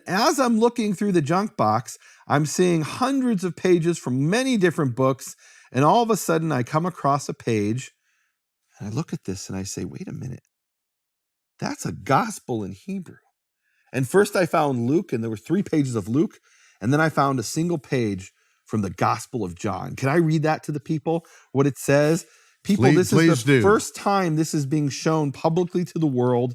as I'm looking through the junk box, I'm seeing hundreds of pages from many different books, and all of a sudden I come across a page, and I look at this and I say, wait a minute, that's a gospel in Hebrew. And first I found Luke, and there were 3 pages of Luke, and then I found a single page from the Gospel of John. Can I read that to the people, what it says? People, this is the first time this is being shown publicly to the world.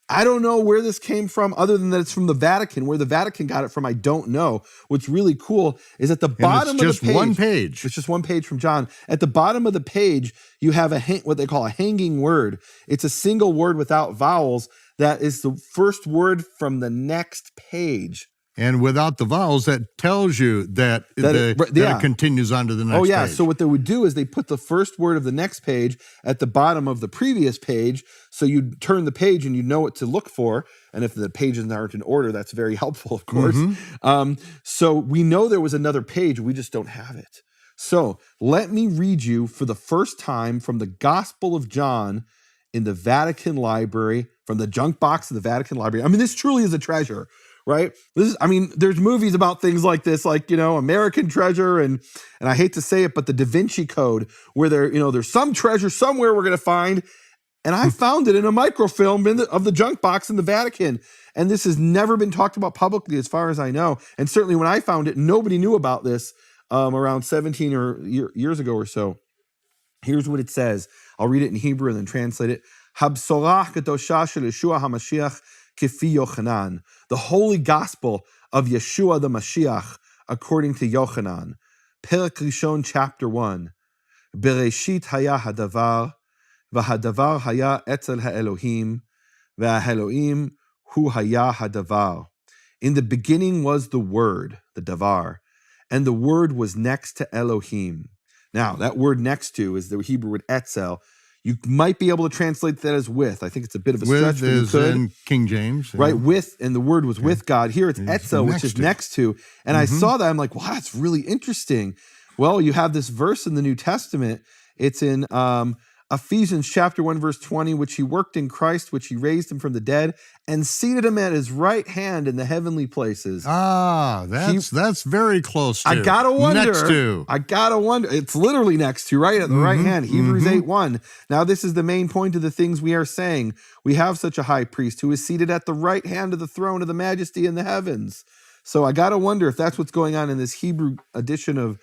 I don't know where this came from, other than that it's from the Vatican. Where the Vatican got it from, I don't know. What's really cool is at the bottom of the page. It's just one page. It's just one page from John. At the bottom of the page, you have what they call a hanging word. It's a single word without vowels. That is the first word from the next page. And without the vowels, that tells you that it continues on to the next page. Oh, yeah. So what they would do is they put the first word of the next page at the bottom of the previous page. So you turn the page and you know what to look for. And if the pages aren't in order, that's very helpful, of course. So we know there was another page. We just don't have it. So let me read you for the first time from the Gospel of John in the Vatican Library, from the junk box of the Vatican Library. I mean, this truly is a treasure. Right? There's movies about things like this, like, American Treasure, and I hate to say it, but the Da Vinci Code, where there's some treasure somewhere we're going to find, and I found it in a microfilm of the junk box in the Vatican, and this has never been talked about publicly as far as I know, and certainly when I found it, nobody knew about this around 17 years ago or so. Here's what it says. I'll read it in Hebrew and then translate it. Habsorah kedosha shel Yeshua HaMashiach Kifi Yochanan, the holy gospel of Yeshua the Mashiach, according to Yochanan. Perek Rishon, chapter 1. Bereshit haya hadavar, v'hadavar haya etzel ha'elohim, v'ha'elohim hu haya hadavar. In the beginning was the word, the davar, and the word was next to Elohim. Now, that word next to is the Hebrew word etzel. You might be able to translate that as with. I think it's a bit of a stretch, but you could. In King James. Yeah. Right, with, and the word was with God. Here it's etzel, which is next to. And I saw that, I'm like, wow, that's really interesting. Well, you have this verse in the New Testament. It's in Ephesians chapter 1, verse 20, which he worked in Christ, which he raised him from the dead, and seated him at his right hand in the heavenly places. Ah, that's very close to. I gotta wonder. Next to. I gotta wonder. It's literally next to, right? At the right hand. Hebrews 8:1. Now, this is the main point of the things we are saying. We have such a high priest who is seated at the right hand of the throne of the majesty in the heavens. So I gotta wonder if that's what's going on in this Hebrew edition of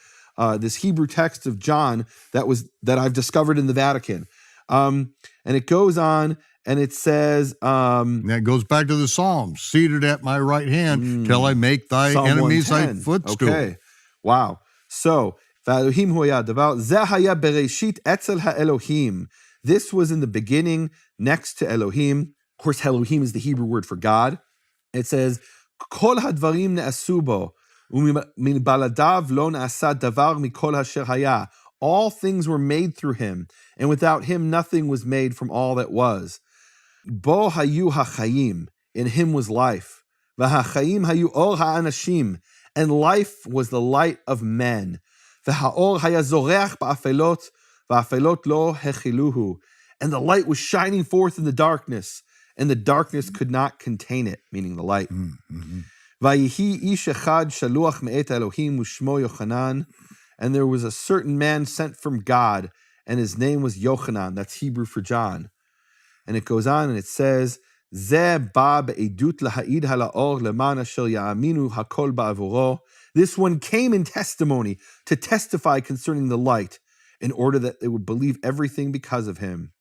this Hebrew text of John that I've discovered in the Vatican. And it goes on and it says... that goes back to the Psalms. Seated at my right hand till I make thy Psalm enemies thy footstool. Okay. Wow. So, this was in the beginning next to Elohim. Of course, Elohim is the Hebrew word for God. It says, Kol hadvarim ne'asu bo. All things were made through him, and without him nothing was made from all that was. Bo hayu hachayim, in him was life. V'hachayim hayu or ha'anashim, and life was the light of men. V'ha'or haya zoreach ba'afelot, v'afelot lo hechiluhu, and the light was shining forth in the darkness, and the darkness could not contain it, meaning the light. Vayihi ish echad shaluach me'et Elohim u'shmo Yochanan, and there was a certain man sent from God, and his name was Yochanan. That's Hebrew for John. And it goes on and it says, Zeh ba be'edut laha'id hala'or leman asher ya'aminu hakol ba'avuro. This one came in testimony to testify concerning the light, in order that they would believe everything because of him.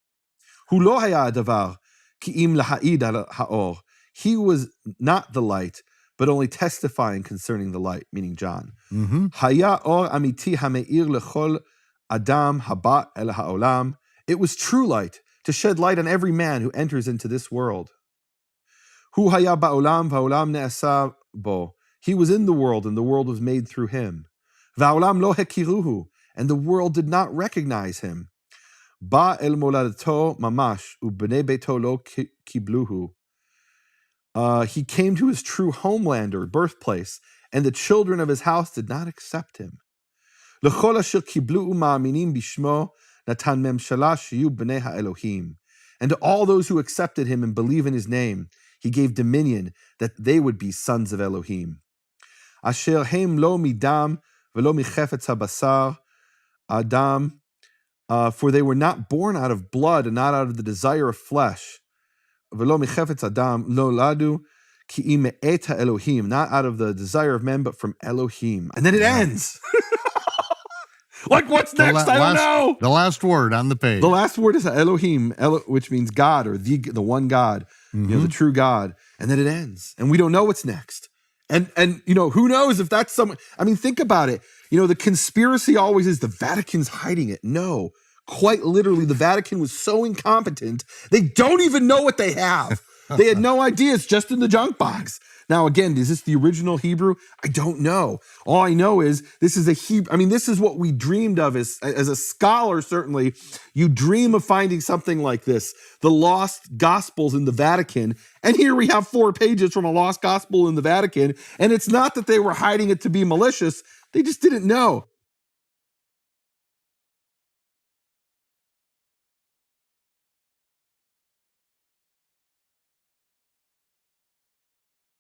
Hu lo haya davar ki im laha'id ha'or. He was not the light, but only testifying concerning the light, meaning John. Haya or amiti hameir lechol adam haba el ha'olam. It was true light, to shed light on every man who enters into this world. Hu haya ba'olam va'olam ne'asa bo. He was in the world, and the world was made through him. Va'olam lo hekiruhu, and the world did not recognize him. Ba el moladato mamash, u'bnei beito lo kibluhu. He came to his true homeland or birthplace, and the children of his house did not accept him. L'chol asher kiblu ma'aminim bishmo natan memshala shiyu b'nei ha'elohim. And to all those who accepted him and believe in his name, He gave dominion that they would be sons of Elohim. Asher hem lo midam velo michefetz habasar adam, for they were not born out of blood and not out of the desire of flesh. Velo michefetz adam lo ladu ki im me'et Elohim, not out of the desire of men, but from Elohim. And then it ends. Like, what's next? I don't know. The last word on the page. The last word is Elohim, which means God, or the one God, the true God. And then it ends. And we don't know what's next. And who knows if that's someone. I mean, think about it. The conspiracy always is the Vatican's hiding it. No, quite literally, the Vatican was so incompetent, they don't even know what they have. They had no idea. It's just in the junk box. Now, again, is this the original Hebrew? I don't know. All I know is this is a Hebrew. I mean, this is what we dreamed of as a scholar, certainly. You dream of finding something like this, the lost Gospels in the Vatican. And here we have 4 pages from a lost Gospel in the Vatican. And it's not that they were hiding it to be malicious. They just didn't know.